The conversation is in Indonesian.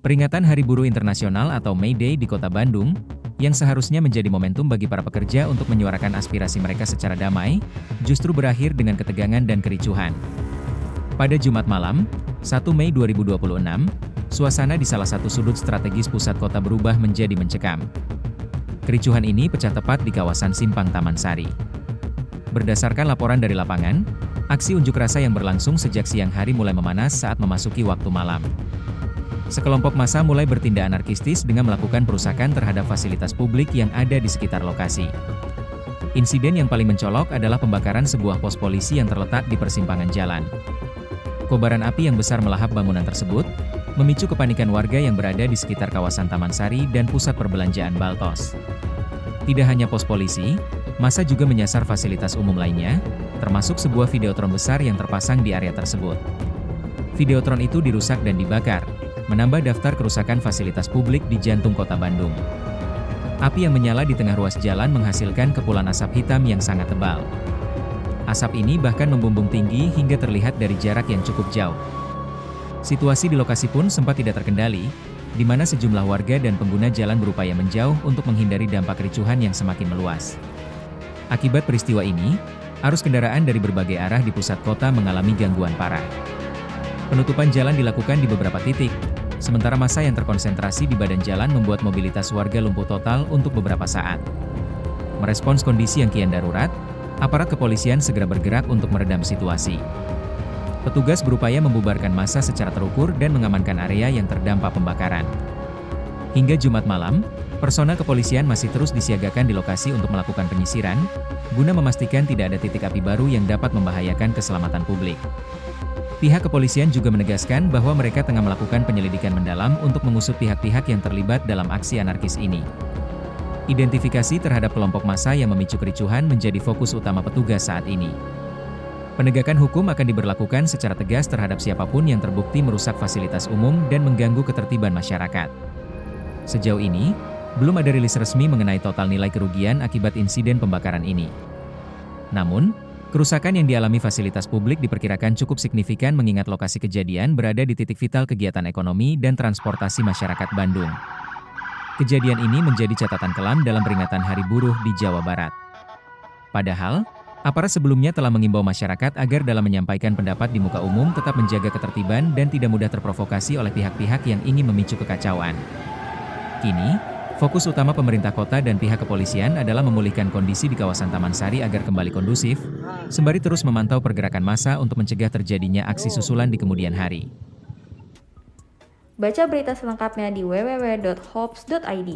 Peringatan Hari Buruh Internasional atau May Day di Kota Bandung, yang seharusnya menjadi momentum bagi para pekerja untuk menyuarakan aspirasi mereka secara damai, justru berakhir dengan ketegangan dan kericuhan. Pada Jumat malam, 1 Mei 2026, suasana di salah satu sudut strategis pusat kota berubah menjadi mencekam. Kericuhan ini pecah tepat di kawasan Simpang Taman Sari. Berdasarkan laporan dari lapangan, aksi unjuk rasa yang berlangsung sejak siang hari mulai memanas saat memasuki waktu malam. Sekelompok massa mulai bertindak anarkistis dengan melakukan perusakan terhadap fasilitas publik yang ada di sekitar lokasi. Insiden yang paling mencolok adalah pembakaran sebuah pos polisi yang terletak di persimpangan jalan. Kobaran api yang besar melahap bangunan tersebut, memicu kepanikan warga yang berada di sekitar kawasan Taman Sari dan pusat perbelanjaan Baltos. Tidak hanya pos polisi, massa juga menyasar fasilitas umum lainnya, termasuk sebuah videotron besar yang terpasang di area tersebut. Videotron itu dirusak dan dibakar, menambah daftar kerusakan fasilitas publik di jantung kota Bandung. Api yang menyala di tengah ruas jalan menghasilkan kepulan asap hitam yang sangat tebal. Asap ini bahkan membumbung tinggi hingga terlihat dari jarak yang cukup jauh. Situasi di lokasi pun sempat tidak terkendali, di mana sejumlah warga dan pengguna jalan berupaya menjauh untuk menghindari dampak kericuhan yang semakin meluas. Akibat peristiwa ini, arus kendaraan dari berbagai arah di pusat kota mengalami gangguan parah. Penutupan jalan dilakukan di beberapa titik, sementara massa yang terkonsentrasi di badan jalan membuat mobilitas warga lumpuh total untuk beberapa saat. Merespons kondisi yang kian darurat, aparat kepolisian segera bergerak untuk meredam situasi. Petugas berupaya membubarkan massa secara terukur dan mengamankan area yang terdampak pembakaran. Hingga Jumat malam, personel kepolisian masih terus disiagakan di lokasi untuk melakukan penyisiran, guna memastikan tidak ada titik api baru yang dapat membahayakan keselamatan publik. Pihak kepolisian juga menegaskan bahwa mereka tengah melakukan penyelidikan mendalam untuk mengusut pihak-pihak yang terlibat dalam aksi anarkis ini. Identifikasi terhadap kelompok massa yang memicu kericuhan menjadi fokus utama petugas saat ini. Penegakan hukum akan diberlakukan secara tegas terhadap siapapun yang terbukti merusak fasilitas umum dan mengganggu ketertiban masyarakat. Sejauh ini, belum ada rilis resmi mengenai total nilai kerugian akibat insiden pembakaran ini. Namun, kerusakan yang dialami fasilitas publik diperkirakan cukup signifikan mengingat lokasi kejadian berada di titik vital kegiatan ekonomi dan transportasi masyarakat Bandung. Kejadian ini menjadi catatan kelam dalam peringatan Hari Buruh di Jawa Barat. Padahal, aparat sebelumnya telah mengimbau masyarakat agar dalam menyampaikan pendapat di muka umum tetap menjaga ketertiban dan tidak mudah terprovokasi oleh pihak-pihak yang ingin memicu kekacauan. Kini, fokus utama pemerintah kota dan pihak kepolisian adalah memulihkan kondisi di kawasan Taman Sari agar kembali kondusif, sembari terus memantau pergerakan massa untuk mencegah terjadinya aksi susulan di kemudian hari. Baca berita selengkapnya di www.hops.id.